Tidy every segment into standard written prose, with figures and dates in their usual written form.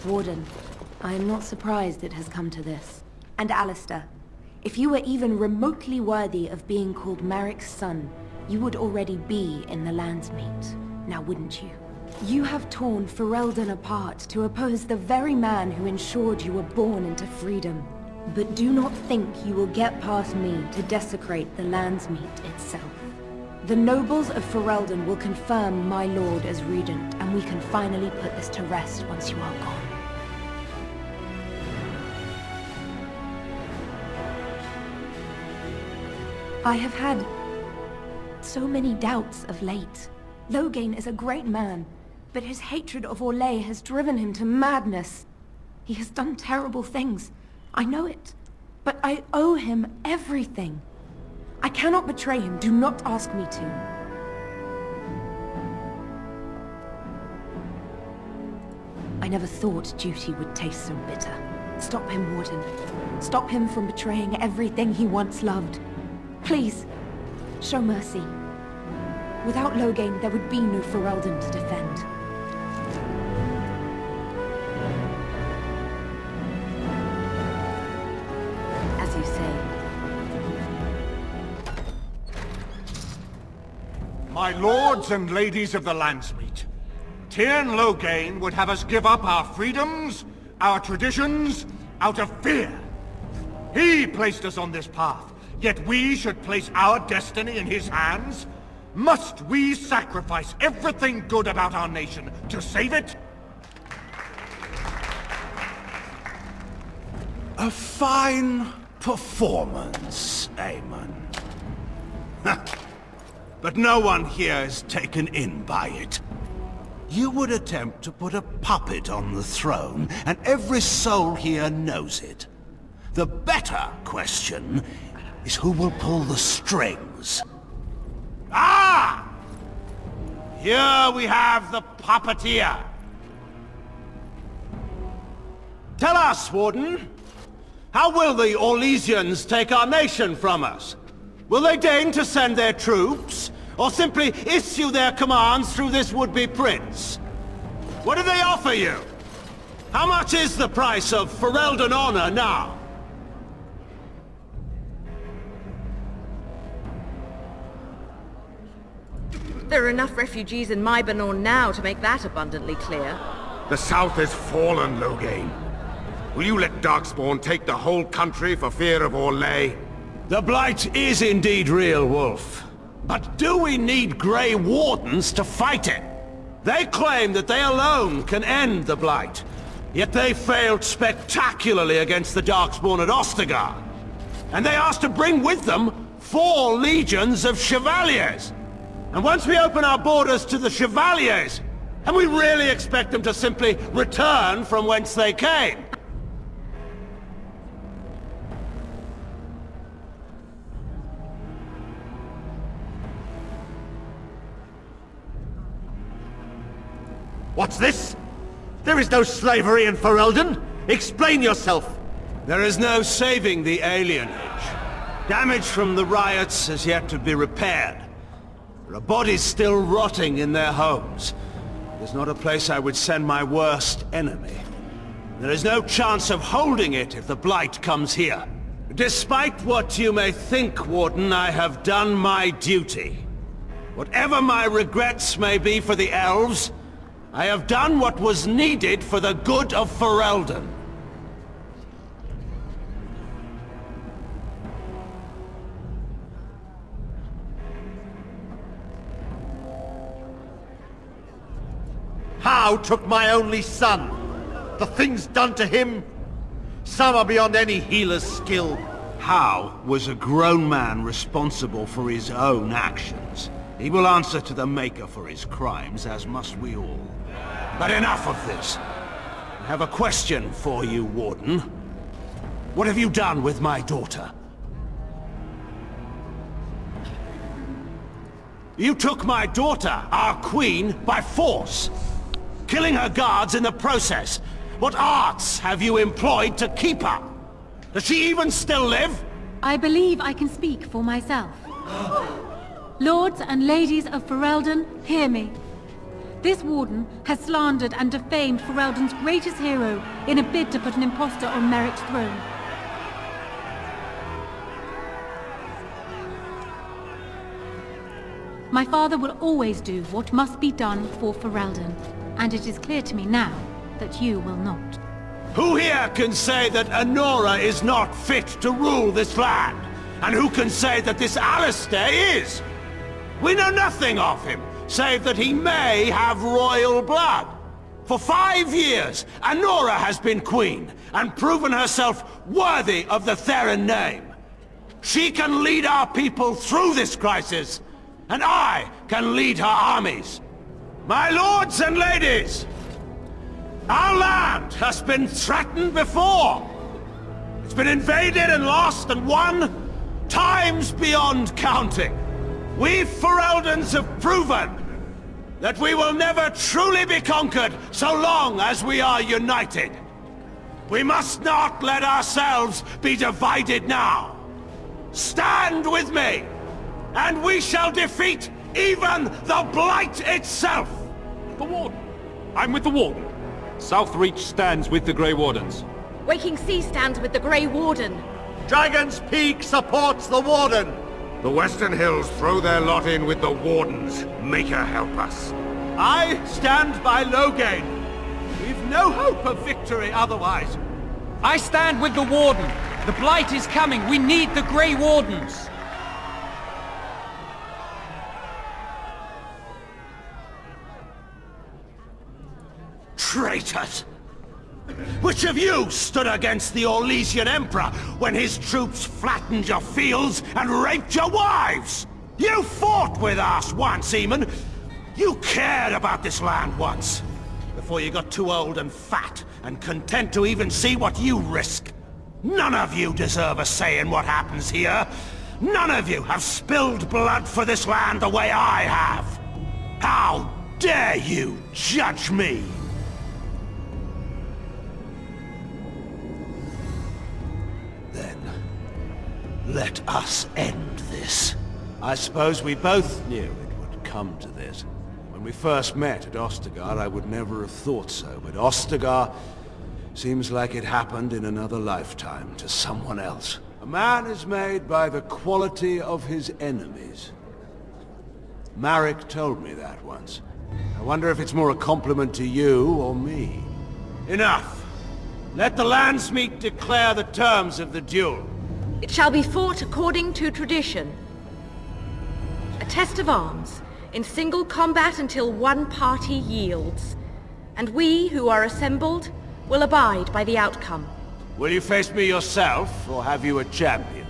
Warden, I am not surprised it has come to this. And Alistair, if you were even remotely worthy of being called Merrick's son, you would already be in the Landsmeet, now wouldn't you? You have torn Ferelden apart to oppose the very man who ensured you were born into freedom. But do not think you will get past me to desecrate the Landsmeet itself. The nobles of Ferelden will confirm my lord as regent, and we can finally put this to rest once you are gone. I have had so many doubts of late. Loghain is a great man, but his hatred of Orlais has driven him to madness. He has done terrible things. I know it, but I owe him everything. I cannot betray him. Do not ask me to. I never thought duty would taste so bitter. Stop him, Warden. Stop him from betraying everything he once loved. Please, show mercy. Without Loghain, there would be no Ferelden to defend. As you say. My lords and ladies of the Landsmeet, Tyrn Loghain would have us give up our freedoms, our traditions, out of fear. He placed us on this path, yet we should place our destiny in his hands? Must we sacrifice everything good about our nation to save it? A fine performance, Aemon. But no one here is taken in by it. You would attempt to put a puppet on the throne, and every soul here knows it. The better question is who will pull the strings. Ah! Here we have the puppeteer. Tell us, Warden, how will the Orlesians take our nation from us? Will they deign to send their troops, or simply issue their commands through this would-be prince? What do they offer you? How much is the price of Ferelden honor now? There are enough refugees in Mybanor now to make that abundantly clear. The South has fallen, Loghain. Will you let Darkspawn take the whole country for fear of Orlais? The Blight is indeed real, Wolf. But do we need Grey Wardens to fight it? They claim that they alone can end the Blight, yet they failed spectacularly against the Darkspawn at Ostagar. And they asked to bring with them 4 legions of Chevaliers. And once we open our borders to the Chevaliers, and we really expect them to simply return from whence they came? What's this? There is no slavery in Ferelden! Explain yourself! There is no saving the alienage. Damage from the riots has yet to be repaired. There are bodies still rotting in their homes. It is not a place I would send my worst enemy. There is no chance of holding it if the Blight comes here. Despite what you may think, Warden, I have done my duty. Whatever my regrets may be for the elves, I have done what was needed for the good of Ferelden. How took my only son? The things done to him? Some are beyond any healer's skill. How was a grown man responsible for his own actions? He will answer to the Maker for his crimes, as must we all. But enough of this. I have a question for you, Warden. What have you done with my daughter? You took my daughter, our queen, by force, killing her guards in the process. What arts have you employed to keep her? Does she even still live? I believe I can speak for myself. Lords and ladies of Ferelden, hear me. This warden has slandered and defamed Ferelden's greatest hero in a bid to put an impostor on Merrick's throne. My father will always do what must be done for Ferelden, and it is clear to me now that you will not. Who here can say that Anora is not fit to rule this land? And who can say that this Alistair is? We know nothing of him, save that he may have royal blood. For 5 years, Anora has been queen, and proven herself worthy of the Theron name. She can lead our people through this crisis, and I can lead her armies. My lords and ladies, our land has been threatened before. It's been invaded and lost and won times beyond counting. We Fereldans have proven that we will never truly be conquered so long as we are united. We must not let ourselves be divided now. Stand with me, and we shall defeat even the Blight itself! The Warden. I'm with the Warden. Southreach stands with the Grey Wardens. Waking Sea stands with the Grey Warden. Dragon's Peak supports the Warden! The Western Hills throw their lot in with the Wardens. Make her help us. I stand by Loghain. We've no hope of victory otherwise. I stand with the Warden. The Blight is coming. We need the Grey Wardens. Traitors! Which of you stood against the Orlesian Emperor when his troops flattened your fields and raped your wives? You fought with us once, Eamon. You cared about this land once, before you got too old and fat and content to even see what you risk. None of you deserve a say in what happens here. None of you have spilled blood for this land the way I have. How dare you judge me? Then, let us end this. I suppose we both knew it would come to this. When we first met at Ostagar, I would never have thought so, but Ostagar seems like it happened in another lifetime to someone else. A man is made by the quality of his enemies. Marek told me that once. I wonder if it's more a compliment to you or me. Enough! Let the Landsmeet declare the terms of the duel. It shall be fought according to tradition. A test of arms, in single combat until one party yields. And we, who are assembled, will abide by the outcome. Will you face me yourself, or have you a champion?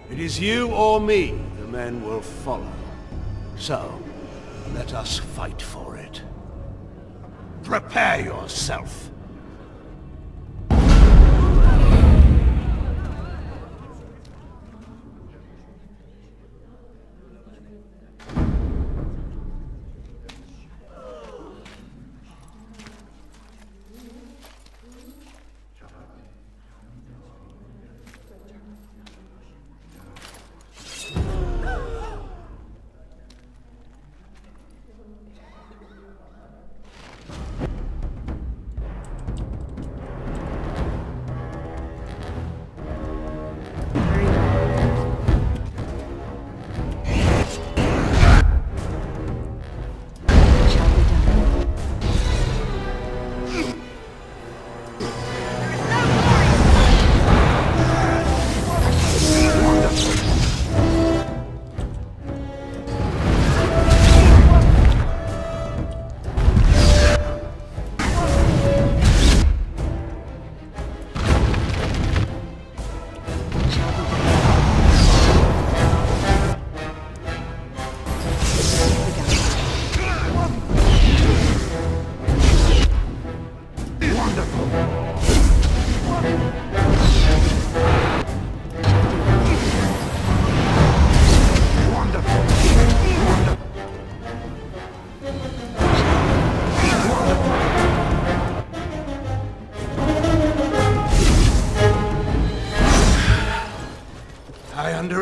It is you or me the men will follow. So, let us fight for it. Prepare yourself.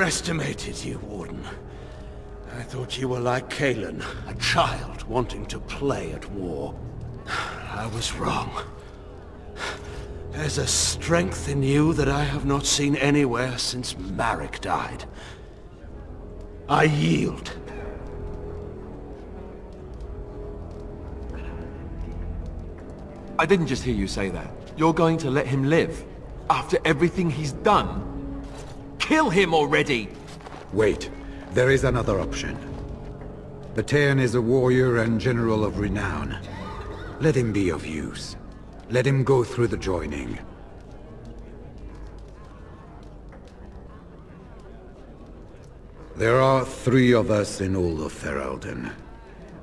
underestimated you, Warden. I thought you were like Kalen, a child wanting to play at war. I was wrong. There's a strength in you that I have not seen anywhere since Marek died. I yield. I didn't just hear you say that. You're going to let him live? After everything he's done? Kill him already! Wait. There is another option. The Terran is a warrior and general of renown. Let him be of use. Let him go through the joining. There are 3 of us in all of Ferelden,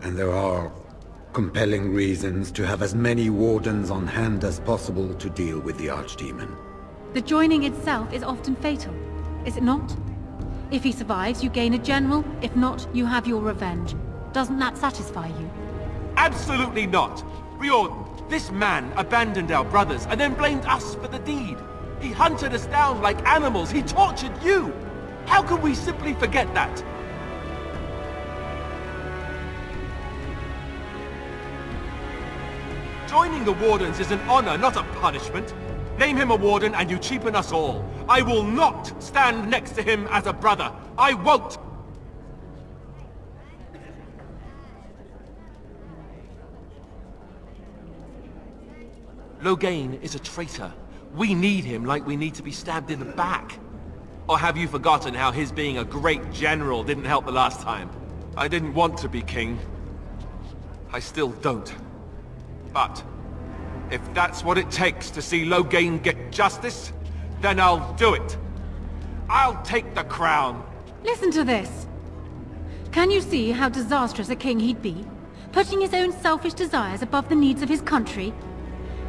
and there are compelling reasons to have as many wardens on hand as possible to deal with the Archdemon. The joining itself is often fatal, is it not? If he survives, you gain a general. If not, you have your revenge. Doesn't that satisfy you? Absolutely not! Riordan, this man abandoned our brothers and then blamed us for the deed. He hunted us down like animals. He tortured you! How can we simply forget that? Joining the Wardens is an honor, not a punishment. Name him a Warden and you cheapen us all. I will not stand next to him as a brother. I won't! Loghain is a traitor. We need him like we need to be stabbed in the back. Or have you forgotten how his being a great general didn't help the last time? I didn't want to be king. I still don't. But if that's what it takes to see Loghain get justice, then I'll do it. I'll take the crown. Listen to this. Can you see how disastrous a king he'd be? Putting his own selfish desires above the needs of his country?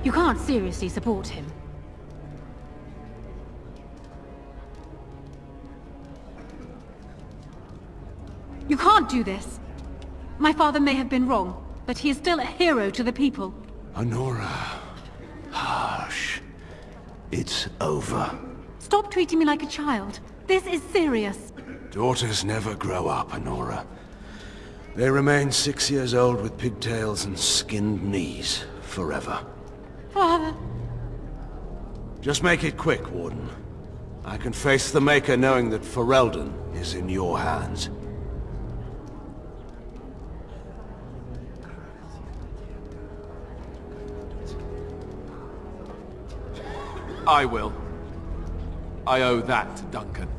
You can't seriously support him. You can't do this. My father may have been wrong, but he is still a hero to the people. Anora. Hush. It's over. Stop treating me like a child. This is serious. Daughters never grow up, Anora. They remain 6 years old with pigtails and skinned knees forever. Father. Just make it quick, Warden. I can face the Maker knowing that Ferelden is in your hands. I will. I owe that to Duncan.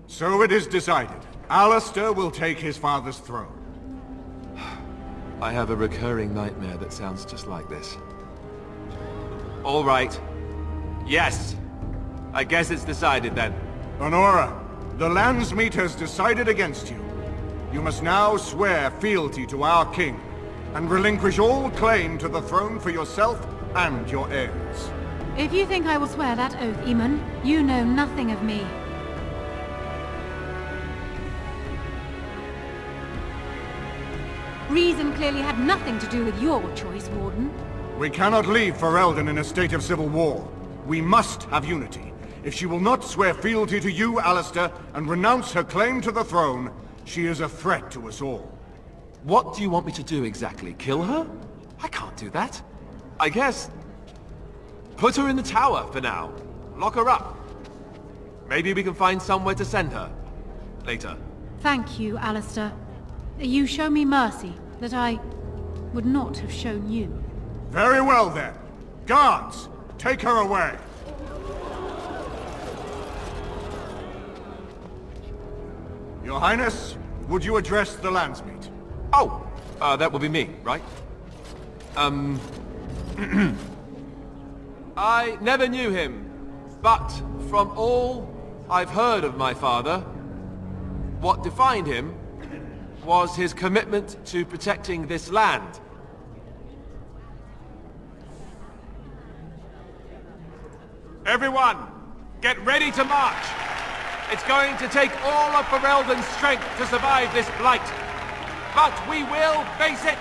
So it is decided. Alistair will take his father's throne. I have a recurring nightmare that sounds just like this. All right. Yes. I guess it's decided then. Anora, the Landsmeet has decided against you. You must now swear fealty to our king, and relinquish all claim to the throne for yourself and your heirs. If you think I will swear that oath, Eamon, you know nothing of me. Reason clearly had nothing to do with your choice, Warden. We cannot leave Ferelden in a state of civil war. We must have unity. If she will not swear fealty to you, Alistair, and renounce her claim to the throne, she is a threat to us all. What do you want me to do exactly? Kill her? I can't do that. I guess... put her in the tower for now. Lock her up. Maybe we can find somewhere to send her. Later. Thank you, Alistair. You show me mercy that I would not have shown you. Very well then. Guards, take her away. Your Highness, would you address the Landsmeet? Oh, that will be me, right? I never knew him, but from all I've heard of my father, what defined him was his commitment to protecting this land. Everyone, get ready to march! It's going to take all of Ferelden's strength to survive this blight. But we will face it,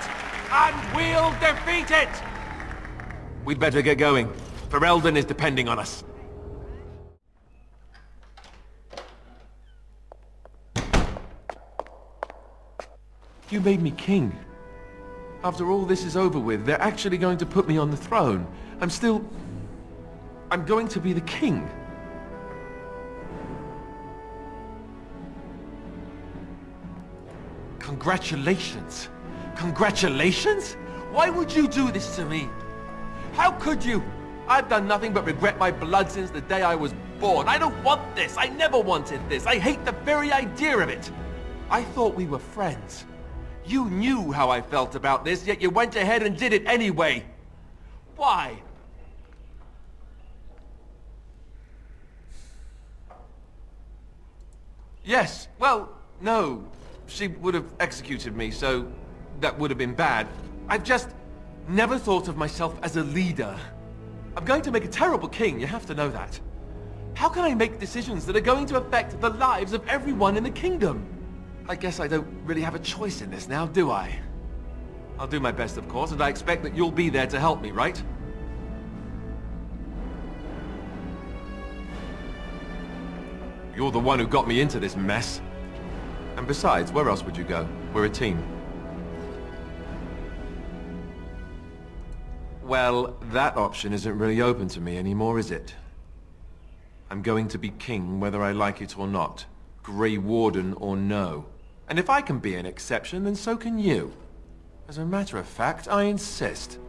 and we'll defeat it! We'd better get going. Ferelden is depending on us. You made me king. After all this is over with, they're actually going to put me on the throne. I'm going to be the king. Congratulations. Congratulations? Why would you do this to me? How could you? I've done nothing but regret my blood since the day I was born. I don't want this. I never wanted this. I hate the very idea of it. I thought we were friends. You knew how I felt about this, yet you went ahead and did it anyway. Why? Yes, well, no. She would have executed me, so that would have been bad. I've just never thought of myself as a leader. I'm going to make a terrible king, you have to know that. How can I make decisions that are going to affect the lives of everyone in the kingdom? I guess I don't really have a choice in this now, do I? I'll do my best, of course, and I expect that you'll be there to help me, right? You're the one who got me into this mess. And besides, where else would you go? We're a team. Well, that option isn't really open to me anymore, is it? I'm going to be king whether I like it or not. Grey Warden or no. And if I can be an exception, then so can you. As a matter of fact, I insist.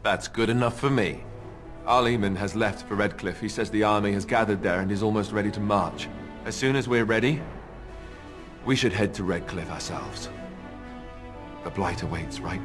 That's good enough for me. Arleman has left for Redcliffe. He says the army has gathered there and is almost ready to march. As soon as we're ready, we should head to Redcliffe ourselves. The blight awaits, right?